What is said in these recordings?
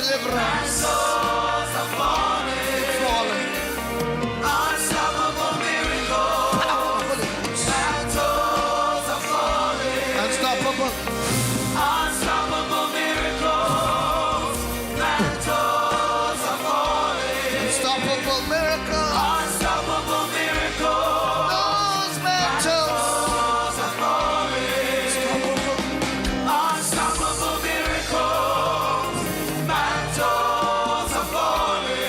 deliverance. Mantles are falling. Falling. Unstoppable miracles. Mantles are falling. Unstoppable. Unstoppable miracles. Mantles are falling. Unstoppable miracle. Unstoppable miracles. Those mantles. Mantles are falling. Unstoppable miracles. Mantles are falling.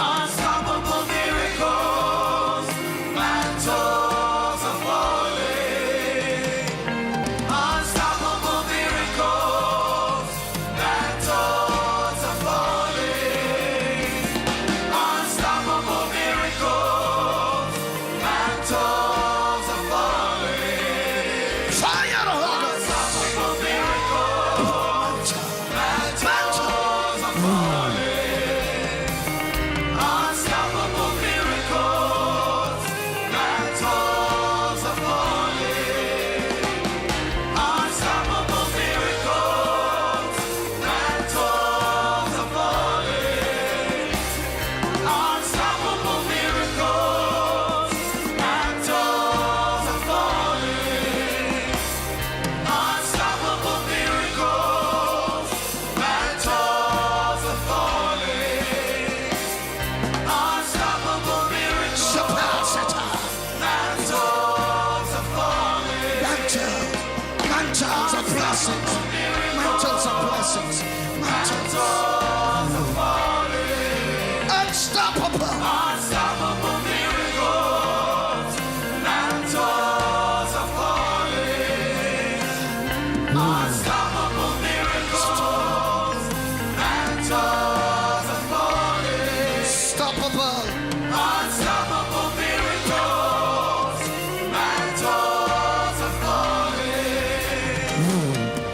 Unstoppable miracles. Mantles are falling. Unstoppable miracles. Mantles are falling. Unstoppable miracles. Mantles are falling. Fire the Holy Ghost. Unstoppable miracles. Mantles are falling. Unstoppable miracles. Mantles are falling. Unstoppable miracles. Mantles are falling. Unstoppable miracles. Mantles are falling. Unstoppable miracles. Mantles are falling. Unstoppable miracles. Surpass it. Mantles are falling. Mantles. Mantles of blessings. Mantles of blessings. Mantles. Mantles are falling. Unstoppable. Unstoppable miracles. Mantles are falling. Unstoppable miracles. Mantles are falling. Unstoppable. Unstoppable miracles. Mantles are falling.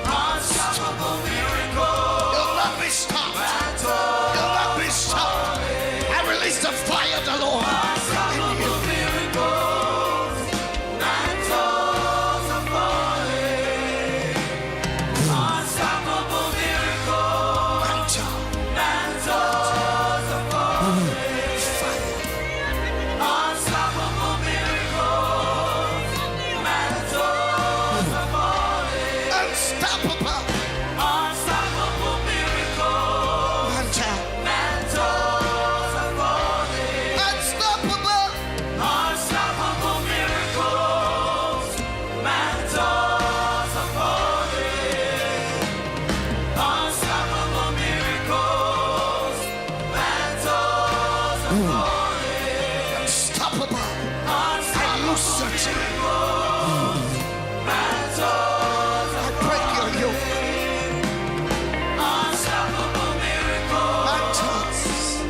Unstoppable miracles. You'll not be stopped. Mantles. You'll not be stopped. I release the fire of the Lord in you. Unstoppable miracles. Mantles are falling. Unstoppable miracles. Mantle. Mantles are falling. Fire. Unstoppable miracles. Mantles are falling. Unstoppable. Unstoppable miracles. Mantle. Mantles are falling. Unstoppable. Unstoppable miracles. Mantles are falling. Unstoppable miracles. Mantles are falling. Unstoppable. I Unstoppable loose it. mantles I are break your yoke. unstoppable miracles. Mantles.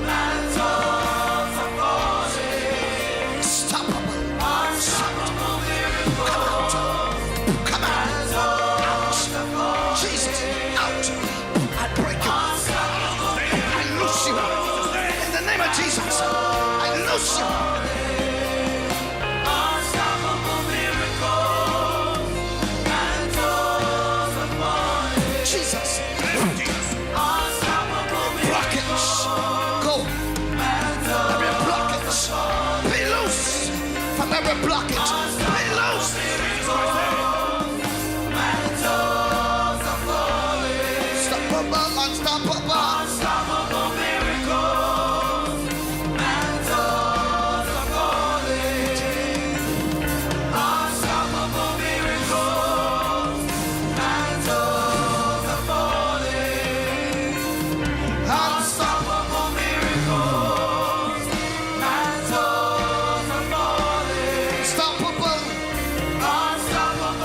Mantles are falling. Unstoppable. Unstoppable miracles. Come out. Out. Jesus. Out. I break you. I loose you. In the name of Jesus. I loose you. Unstoppable miracles. Mantles are falling. Jesus. Unstoppable Blockage. Go. Every blockage. Be loose. From every blockage. Be loose. mantles are falling. Unstoppable. Unstoppable. Unstoppable miracles. Mantles are falling. Unstoppable miracles. Mantles are falling. Unstoppable miracles. Mantles are falling. Unstoppable. Unstoppable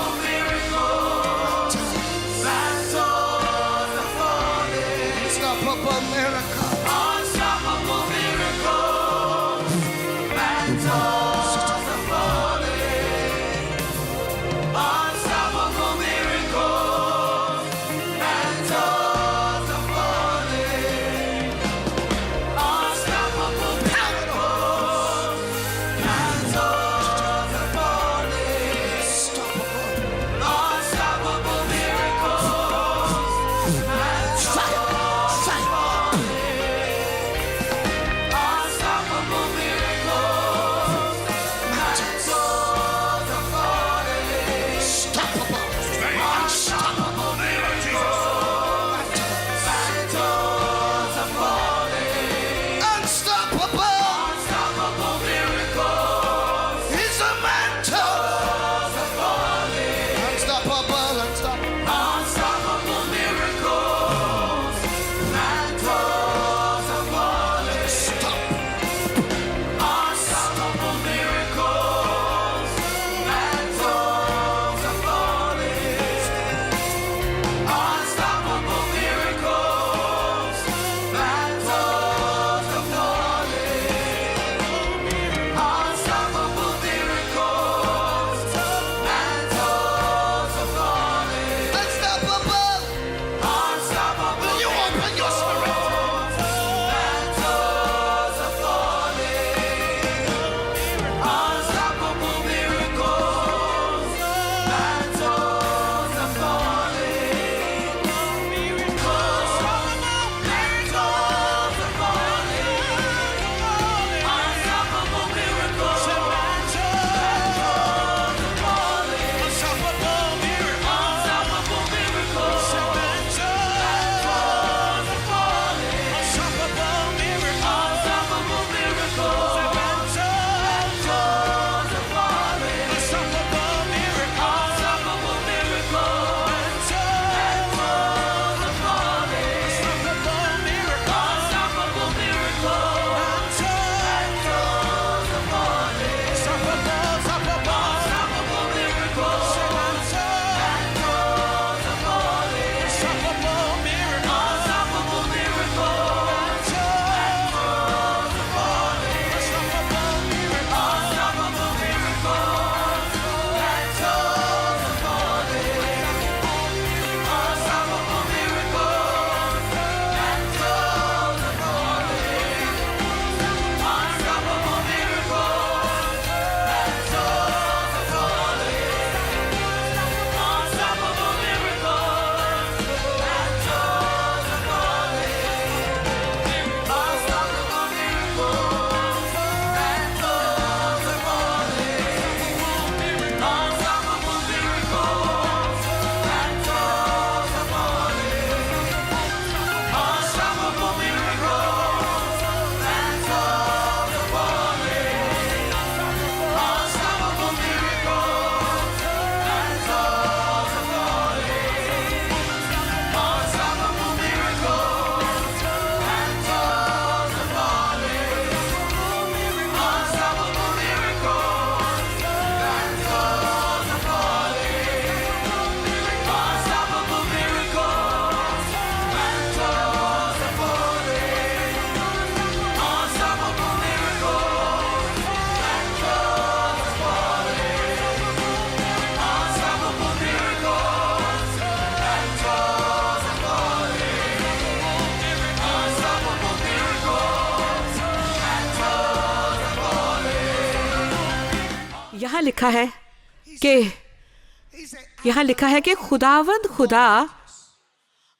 यहाँ लिखा है कि खुदावंद खुदा,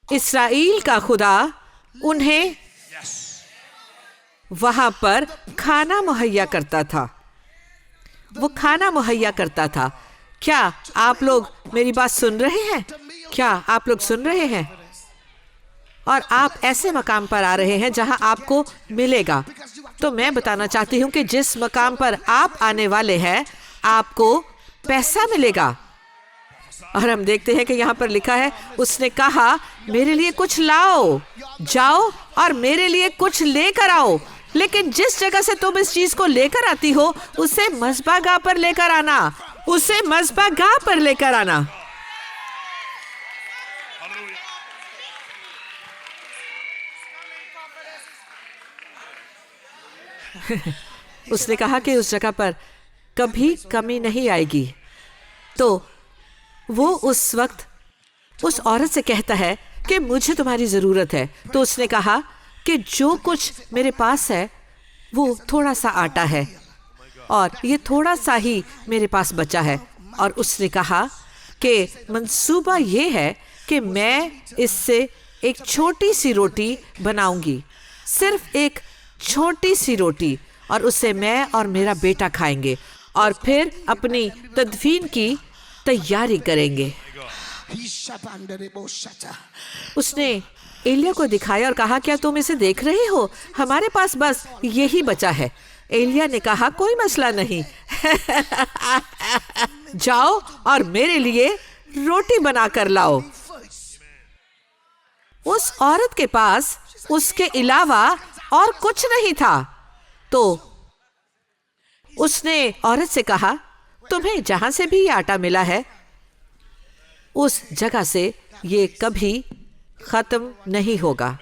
इस्राएल का खुदा उन्हें वहां पर खाना मुहैया करता था। वो खाना मुहैया करता था। क्या आप लोग मेरी बात सुन रहे हैं? क्या आप लोग सुन रहे हैं? और आप ऐसे मकाम पर आ रहे हैं जहां आपको मिलेगा। तो मैं बताना चाहती हूं कि जिस मकाम पर आप आने वाले हैं, आपको पैसा मिलेगा। और हम देखते हैं कि यहाँ पर लिखा है, उसने कहा मेरे लिए कुछ लाओ, जाओ और मेरे लिए कुछ लेकर आओ। लेकिन जिस जगह से तुम इस चीज को लेकर आती हो, उसे मस्बागाह पर लेकर आना, उसे मस्बागाह पर लेकर आना। उसने कहा कि उस जगह पर कभी कमी नहीं आएगी। तो वो उस वक्त उस औरत से कहता है कि मुझे तुम्हारी जरूरत है। तो उसने कहा कि जो कुछ मेरे पास है वो थोड़ा सा आटा है और ये थोड़ा सा ही मेरे पास बचा है। और उसने कहा कि मंसूबा ये है कि मैं इससे एक छोटी सी रोटी बनाऊंगी, सिर्फ एक छोटी सी रोटी, और उससे मैं और मेरा बेटा खाएंगे और फिर अपनी तदफीन की तैयारी करेंगे। उसने एलिया को दिखाया और कहा, क्या तुम इसे देख रहे हो? हमारे पास बस यही बचा है। एलिया ने कहा, कोई मसला नहीं जाओ और मेरे लिए रोटी बना कर लाओ। उस औरत के पास उसके अलावा और कुछ नहीं था। तो उसने औरत से कहा, तुम्हें जहां से भी ये आटा मिला है, उस जगह से ये कभी खत्म नहीं होगा।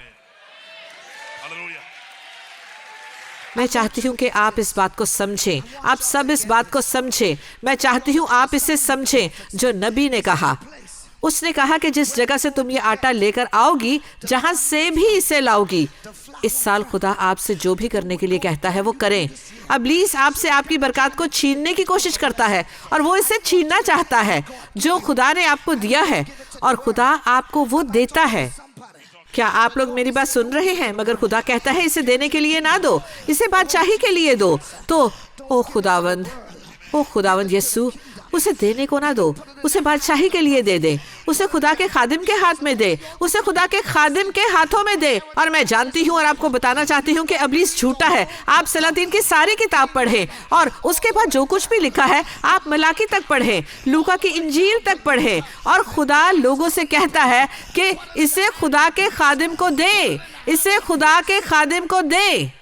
मैं चाहती हूं कि आप इस बात को समझें, आप सब इस बात को समझें। मैं चाहती हूं आप इसे समझें जो नबी ने कहा। उसने कहा कि जिस जगह से तुम ये आटा लेकर आओगी, जहां से भी इसे लाओगी, इस साल खुदा आपसे जो भी करने के लिए कहता है वो करें। इब्लीस आपसे आपकी बरकत को छीनने की कोशिश करता है और वो इसे छीनना चाहता है जो खुदा ने आपको दिया है, और खुदा आपको वो देता है। क्या आप लोग मेरी बात सुन रहे हैं? मगर खुदा कहता है इसे देने के लिए ना दो, इसे बादशाही के लिए दो। तो ओ खुदावंद यीशु, उसे देने को ना दो, उसे बादशाही के लिए दे दे, उसे खुदा के खादिम के हाथ में दे, उसे खुदा के खादिम के हाथों में दे। और मैं जानती हूँ और आपको बताना चाहती हूँ कि इब्लीस झूठा है। आप सलातीन की सारी किताब पढ़ें और उसके बाद जो कुछ भी लिखा है आप मलाकी तक पढ़ें, लूका की इंजील तक पढ़ें, और खुदा लोगों से कहता है कि इसे खुदा के खादिम को दे, इसे खुदा के खादिम को दे।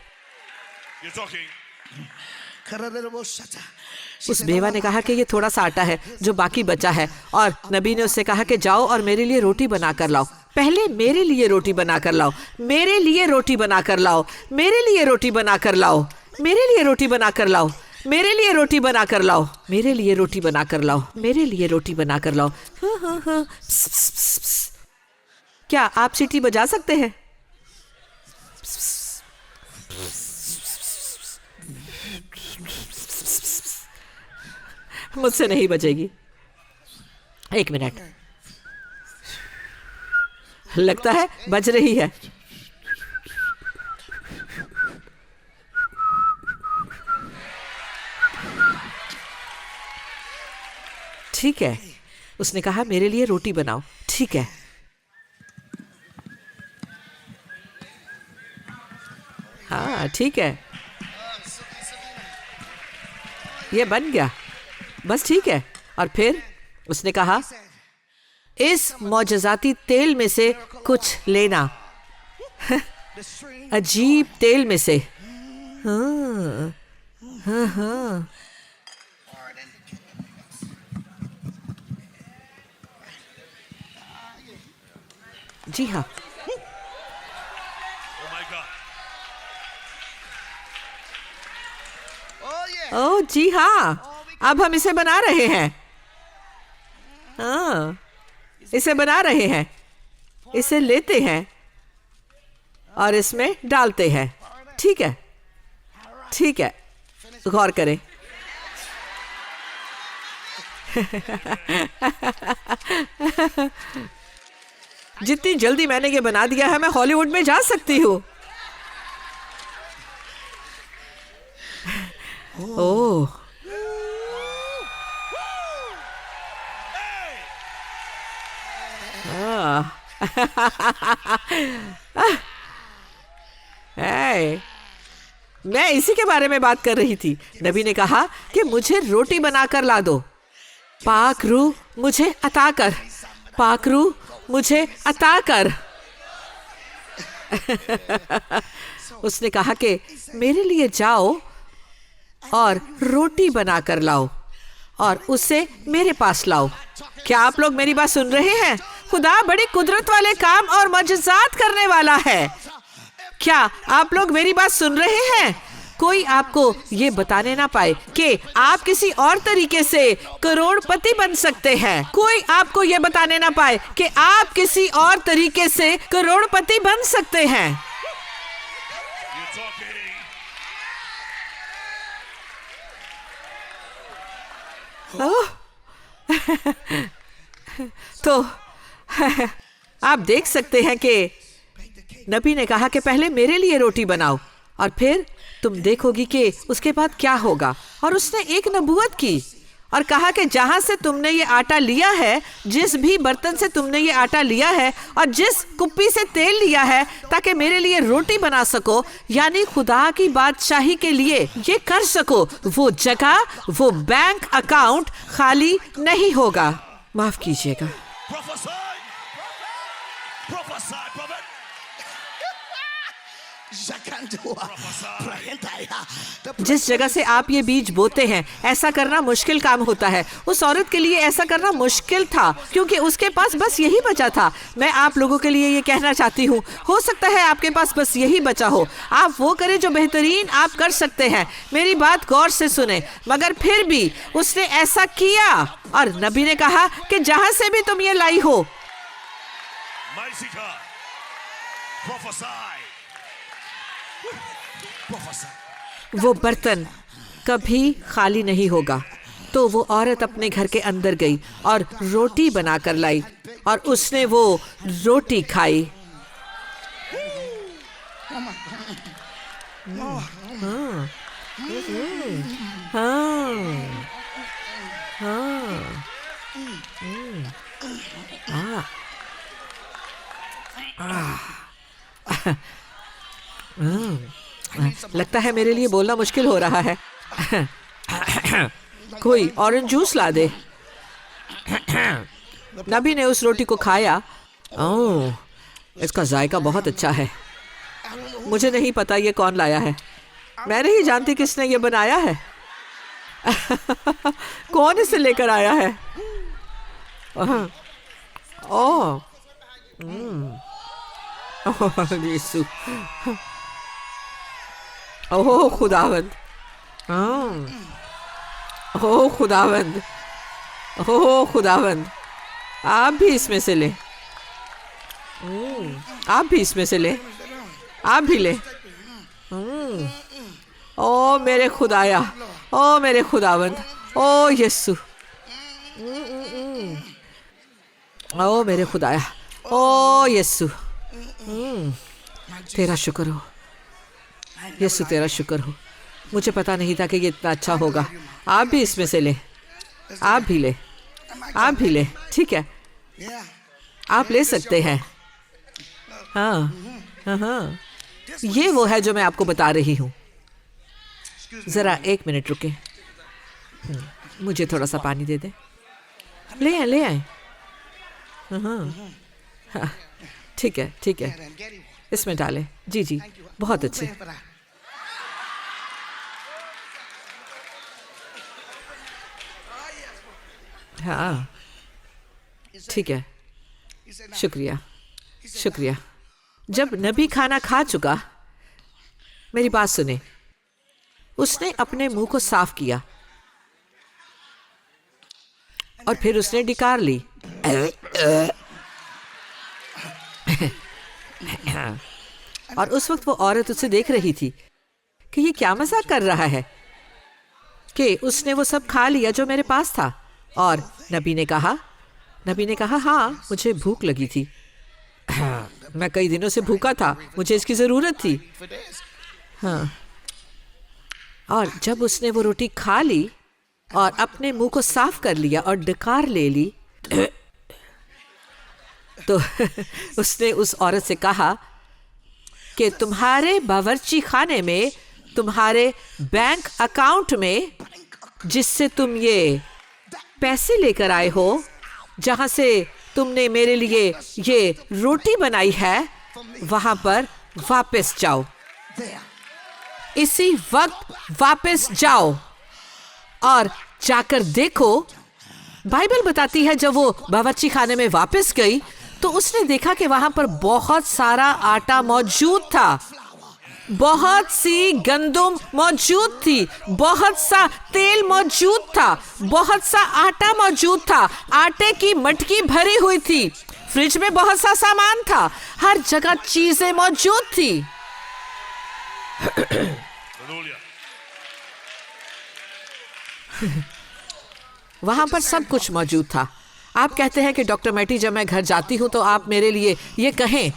उस बेवा ने कहा कि ये थोड़ा सा आटा है जो बाकी बचा है, और नबी ने उससे कहा कि जाओ और मेरे लिए रोटी बना कर लाओ। पहले मेरे लिए रोटी बना कर लाओ, मेरे लिए रोटी बना कर लाओ, मेरे लिए रोटी बना कर लाओ, मेरे लिए रोटी बना कर लाओ, मेरे लिए रोटी बना कर लाओ, मेरे लिए रोटी बना कर लाओ, मेरे लिए रोटी बना कर लाओ। क्या आप सीटी बजा सकते हैं? मुझसे नहीं बचेगी। एक मिनट, लगता है बज रही है। ठीक है, उसने कहा मेरे लिए रोटी बनाओ। ठीक है, हाँ ठीक है, ये बन गया, बस ठीक है। और फिर उसने कहा इस मौजज़ाती तेल में से कुछ लेना, अजीब तेल में से। हाँ हाँ हाँ, जी हाँ, ओह जी हाँ, अब हम इसे बना रहे हैं। हाँ, इसे बना रहे हैं, इसे लेते हैं और इसमें डालते हैं। ठीक है, ठीक है, गौर करें। जितनी जल्दी मैंने ये बना दिया है मैं हॉलीवुड में जा सकती हूँ। ओह, hey, मैं इसी के बारे में बात कर रही थी। नबी ने कहा कि मुझे रोटी बनाकर ला दो। पाक रूह मुझे अता कर, पाक रूह मुझे अता कर। उसने कहा कि मेरे लिए जाओ और रोटी बनाकर लाओ और उसे मेरे पास लाओ। क्या आप लोग मेरी बात सुन रहे हैं? खुदा बड़ी कुदरत वाले काम और मौजज़ात करने वाला है। क्या आप लोग मेरी बात सुन रहे हैं? कोई आपको ये बताने ना पाए कि आप किसी और तरीके से करोड़पति बन सकते हैं। कोई आपको ये बताने ना पाए कि आप किसी और तरीके से करोड़पति बन सकते हैं। तो आप देख सकते हैं कि नबी ने कहा कि पहले मेरे लिए रोटी बनाओ और फिर तुम देखोगी कि उसके बाद क्या होगा। और उसने एक नबूवत की और कहा कि जहां से तुमने ये आटा लिया है, जिस भी बर्तन से तुमने ये आटा लिया है और जिस कुप्पी से तेल लिया है ताकि मेरे लिए रोटी बना सको, यानी खुदा की बादशाही के लिए ये कर सको, वो जगह, वो बैंक अकाउंट खाली नहीं होगा। माफ कीजिएगा। जिस जगह से आप ये बीज बोते हैं, ऐसा करना मुश्किल काम होता है। उस औरत के लिए ऐसा करना मुश्किल था क्योंकि उसके पास बस यही बचा था। मैं आप लोगों के लिए ये कहना चाहती हूँ, हो सकता है आपके पास बस यही बचा हो। आप वो करें जो बेहतरीन आप कर सकते हैं। मेरी बात गौर से सुने। मगर फिर भी उसने ऐसा किया और नबी ने कहा कि जहां से भी तुम ये लाई हो, वो बर्तन कभी खाली नहीं होगा। तो वो औरत अपने घर के अंदर गई और रोटी बनाकर लाई और उसने वो रोटी खाई। लगता है मेरे लिए बोलना मुश्किल हो रहा है। कोई ऑरेंज जूस ला दे। नबी ने उस रोटी को खाया। ओह, इसका जायका बहुत अच्छा है। मुझे नहीं पता ये कौन लाया है। मैं नहीं जानती किसने ये बनाया है। कौन इसे लेकर आया है? ओह, यीशु, ओह खुदावंद, ओह खुदावंद, ओह खुदावंद, आप भी इसमें से ले, आप भी इसमें से ले, आप भी ले। ओ मेरे खुदाया, ओ मेरे खुदावंद, ओ यीशु, ओ मेरे खुदाया, ओ यीशु, तेरा शुक्र हो यीशु, तेरा शुक्र हो। मुझे पता नहीं था कि ये इतना अच्छा होगा। आप भी इसमें से ले, आप भी ले, आप भी ले। ठीक है, आप ले सकते हैं। हाँ हाँ हाँ, ये वो है जो मैं आपको बता रही हूँ। जरा एक मिनट रुके, मुझे थोड़ा सा पानी दे दे। ले आए, ले आए। हाँ, ठीक है, ठीक है, इसमें डालें। जी जी, बहुत अच्छे। हाँ, ठीक है, शुक्रिया, शुक्रिया। जब नबी खाना खा चुका, मेरी बात सुने, उसने अपने मुंह को साफ किया और फिर उसने डिकार ली। और उस वक्त वो औरत उसे देख रही थी कि ये क्या मजाक कर रहा है कि उसने वो सब खा लिया जो मेरे पास था। और नबी ने कहा हाँ, मुझे भूख लगी थी। मैं कई दिनों से भूखा था, मुझे इसकी ज़रूरत थी। हाँ। और जब उसने वो रोटी खा ली और अपने मुंह को साफ कर लिया और डकार ले ली, तो उसने उस औरत से कहा कि तुम्हारे बावर्ची खाने में, तुम्हारे बैंक अकाउंट में, जिससे तुम ये पैसे लेकर आए हो, जहां से तुमने मेरे लिए ये रोटी बनाई है, वहां पर वापस जाओ। इसी वक्त वापस जाओ और जाकर देखो। बाइबल बताती है जब वो बावर्ची खाने में वापस गई तो उसने देखा कि वहां पर बहुत सारा आटा मौजूद था, बहुत सी गंदुम मौजूद थी, बहुत सा तेल मौजूद था, बहुत सा आटा मौजूद था, आटे की मटकी भरी हुई थी, फ्रिज में बहुत सा सामान था, हर जगह चीजें मौजूद थी। वहां पर सब कुछ मौजूद था। आप कहते हैं कि डॉक्टर मैटी, जब मैं घर जाती हूं तो आप मेरे लिए ये कहें,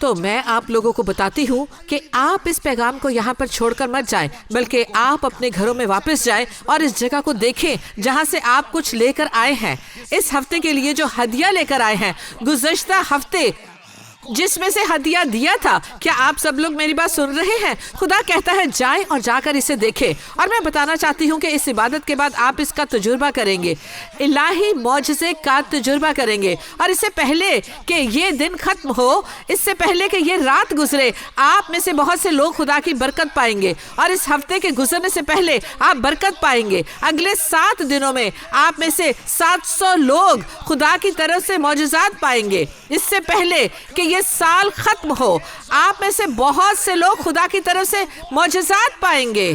तो मैं आप लोगों को बताती हूँ कि आप इस पैगाम को यहाँ पर छोड़कर मत जाएं, बल्कि आप अपने घरों में वापस जाएं और इस जगह को देखें जहाँ से आप कुछ लेकर आए हैं। इस हफ्ते के लिए जो हदिया लेकर आए हैं, गुज़श्ता हफ्ते जिसमें से हदिया दिया था, क्या आप सब लोग मेरी बात सुन रहे हैं? खुदा कहता है जाएं और जाकर इसे देखें। और मैं बताना चाहती हूँ कि इस इबादत के बाद आप इसका तजुर्बा करेंगे, इलाही मौजज़े का तजुर्बा करेंगे। और इससे पहले कि ये दिन खत्म हो, इससे पहले कि ये रात गुजरे, आप में से बहुत से लोग खुदा की बरकत पाएंगे। और इस हफ्ते के गुजरने से पहले आप बरकत पाएंगे। अगले 7 दिनों में आप में से 700 लोग खुदा की तरफ से मौजज़ात पाएंगे। इससे पहले कि ये साल खत्म हो, आप में से बहुत से लोग खुदा की तरफ से मौजज़ात पाएंगे।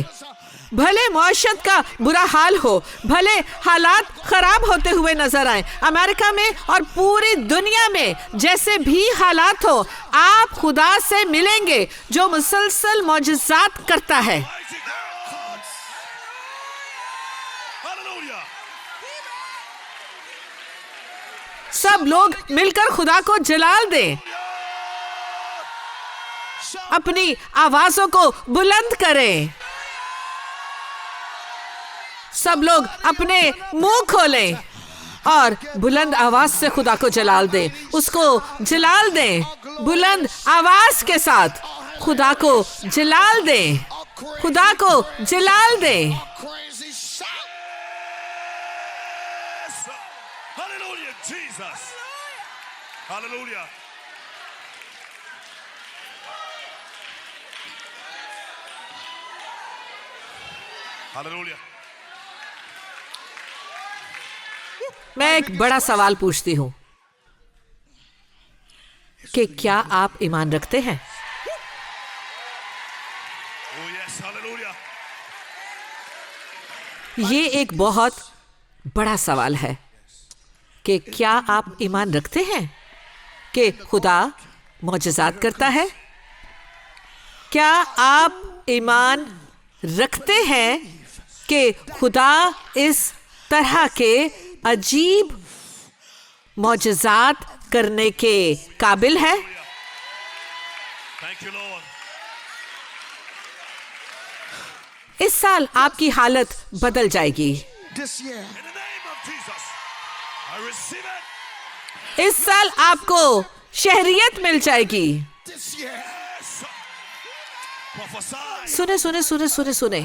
भले मौशत का बुरा हाल हो, भले हालात खराब होते हुए नजर आए अमेरिका में और पूरी दुनिया में, जैसे भी हालात हो, आप खुदा से मिलेंगे जो मुसलसल मौजज़ात करता है। सब लोग मिलकर खुदा को जलाल दें, अपनी आवाजों को बुलंद करें। सब लोग अपने मुंह खोलें और बुलंद आवाज से खुदा को जलाल दें, उसको जलाल दें। बुलंद आवाज के साथ खुदा को जलाल दें, खुदा को जलाल दें। Hallelujah, Jesus. Hallelujah. Hallelujah. मैं एक बड़ा सवाल पूछती हूँ कि क्या आप ईमान रखते हैं? Oh yes, hallelujah. ये एक बहुत बड़ा सवाल है कि क्या आप ईमान रखते हैं कि खुदा मौजज़ात करता है? क्या आप ईमान रखते हैं कि खुदा इस तरह के अजीब मौजज़ात करने के काबिल है? Thank you, Lord. इस साल आपकी हालत बदल जाएगी। This year, In the name of Jesus, I receive it. इस साल आपको शहरियत मिल जाएगी। this year, Yes. Prophesy. सुने सुने सुने सुने सुने,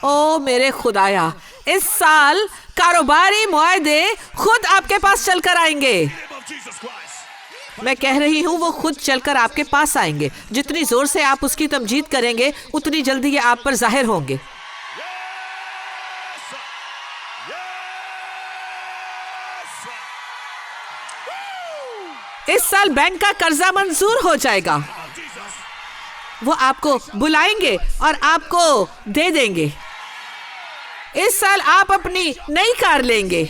ओ मेरे खुदाया, इस साल कारोबारी मुआहदे खुद आपके पास चलकर आएंगे। In the name of Jesus Christ. मैं कह रही हूँ वो खुद चलकर आपके पास आएंगे। जितनी जोर से आप उसकी तमजीद करेंगे, उतनी जल्दी ये आप पर जाहिर होंगे। इस साल बैंक का कर्जा मंजूर हो जाएगा। वो आपको बुलाएंगे और आपको दे देंगे। इस साल आप अपनी नई कार लेंगे।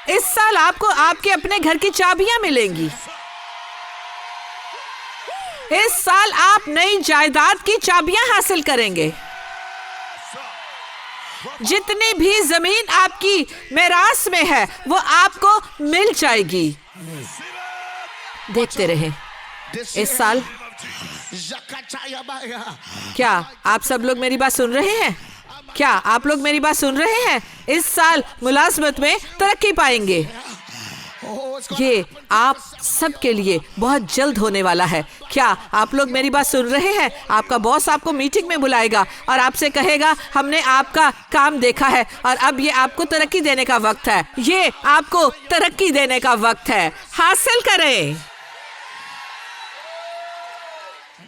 इस साल आपको आपके अपने घर की चाबियां मिलेंगी। इस साल आप नई जायदाद की चाबियां हासिल करेंगे। जितनी भी जमीन आपकी मेरास में है वो आपको मिल जाएगी। देखते रहे इस साल। क्या आप सब लोग मेरी बात सुन रहे हैं? क्या आप लोग मेरी बात सुन रहे हैं? इस साल मुलाजमत में तरक्की पाएंगे। ये आप सबके लिए बहुत जल्द होने वाला है। क्या आप लोग मेरी बात सुन रहे हैं? आपका बॉस आपको मीटिंग में बुलाएगा और आपसे कहेगा हमने आपका काम देखा है और अब ये आपको तरक्की देने का वक्त है। ये आपको तरक्की देने का वक्त है। हासिल करें।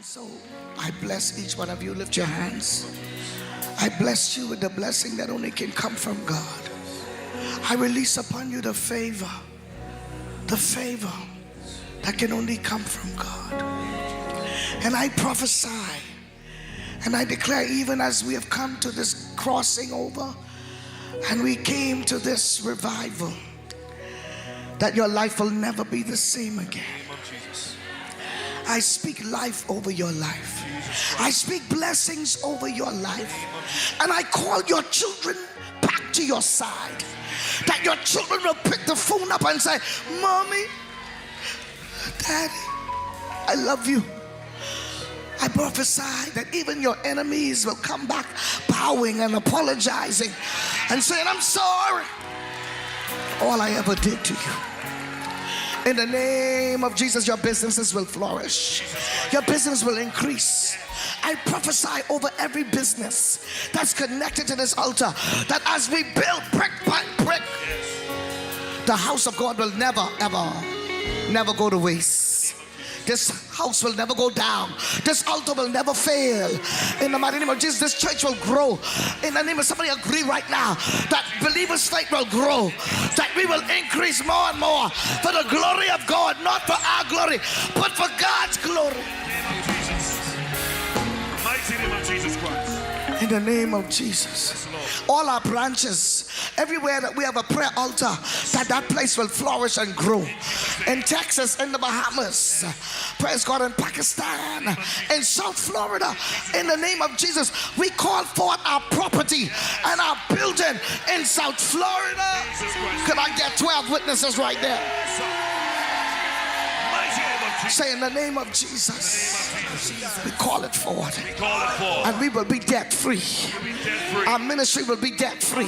So I bless each one of you. Lift your hands. I bless you with the blessing that only can come from God. I release upon you the favor that can only come from God. And I prophesy and I declare, even as we have come to this crossing over and we came to this revival, that your life will never be the same again. I speak life over your life. I speak blessings over your life. And I call your children back to your side. That your children will pick the phone up and say, Mommy, Daddy, I love you. I prophesy that even your enemies will come back bowing and apologizing and saying, I'm sorry. All I ever did to you. In the name of Jesus, your businesses will flourish. Your business will increase. I prophesy over every business that's connected to this altar that as we build brick by brick, the house of God will never go to waste. This house will never go down. This altar will never fail. In the mighty name of Jesus, this church will grow. In the name of somebody agree right now that believers' faith will grow. That we will increase more and more for the glory of God, not for our glory, but for God's glory. Mighty name of Jesus Christ. In the name of Jesus. All our branches, everywhere that we have a prayer altar, that place will flourish and grow. In Texas, in the Bahamas, praise God, in Pakistan, in South Florida, in the name of Jesus, we call forth our property and our building in South Florida. Can I get 12 witnesses right there? Say, in the name of Jesus, we call it forth. And we will be debt free. Our ministry will be debt free.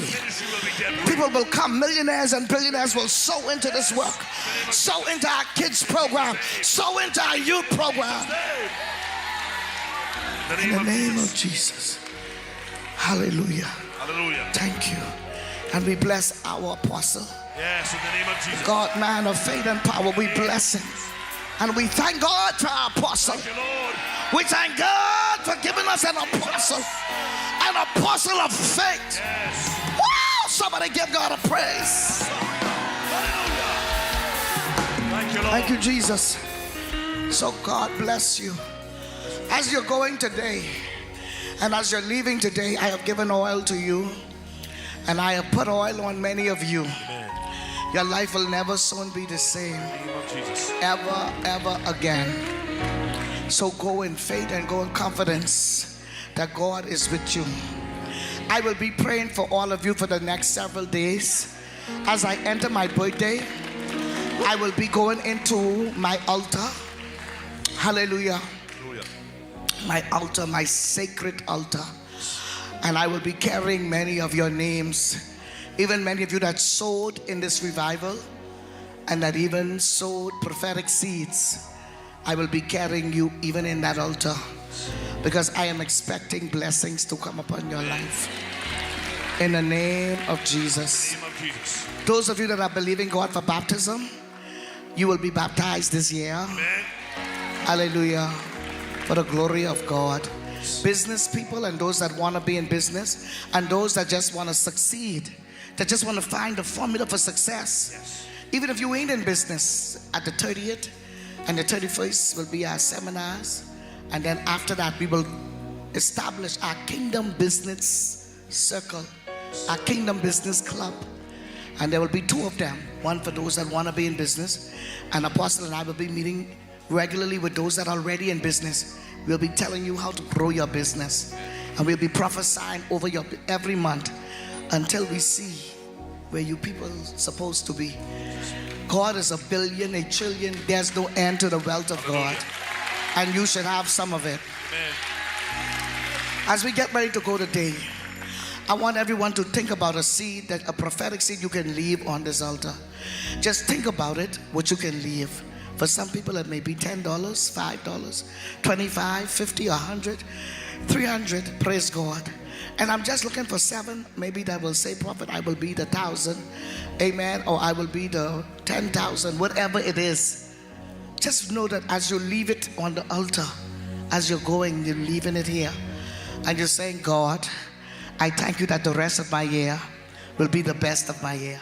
People will come, millionaires and billionaires will sow into this work, sow into our kids program, sow into our youth program. In the name of Jesus. Hallelujah. Hallelujah. Thank you. And we bless our apostle. Yes, in the name of Jesus. God, man of faith and power, we bless him. And we thank God for our apostle. Thank you, Lord. We thank God for giving us an apostle of faith. Yes. Wow! Somebody give God a praise. Hallelujah. Thank you, Lord. Thank you, Jesus. So God bless you. As you're going today and as you're leaving today, I have given oil to you and I have put oil on many of you. Amen. Your life will never soon be the same. In the name of Jesus. Ever again. So go in faith and go in confidence that God is with you. I will be praying for all of you for the next several days. As I enter my birthday, I will be going into my altar. Hallelujah. Hallelujah. My altar, my sacred altar. And I will be carrying many of your names. Even many of you that sowed in this revival and that even sowed prophetic seeds, I will be carrying you even in that altar because I am expecting blessings to come upon your life. In the name of Jesus. In the name of Jesus. Those of you that are believing God for baptism, you will be baptized this year. Amen. Hallelujah. For the glory of God. Business people and those that want to be in business and those that just want to succeed, that just want to find the formula for success. Yes. Even if you ain't in business, at the 30th and the 31st will be our seminars. And then after that, we will establish our Kingdom Business Circle, our Kingdom Business Club. And there will be 2 of them. One for those that want to be in business. And Apostle and I will be meeting regularly with those that are already in business. We'll be telling you how to grow your business. And we'll be prophesying over your every month until we see where you people supposed to be. God is a billion, a trillion. There's no end to the wealth of God. And you should have some of it. Amen. As we get ready to go today, I want everyone to think about a seed, that a prophetic seed you can leave on this altar. Just think about it, what you can leave. For some people it may be $10, $5, $25, $50, $100, $300, praise God. And I'm just looking for 7, maybe that will say, Prophet, I will be the 1,000, amen, or I will be the 10,000, whatever it is. Just know that as you leave it on the altar, as you're going, you're leaving it here, and you're saying, God, I thank you that the rest of my year will be the best of my year.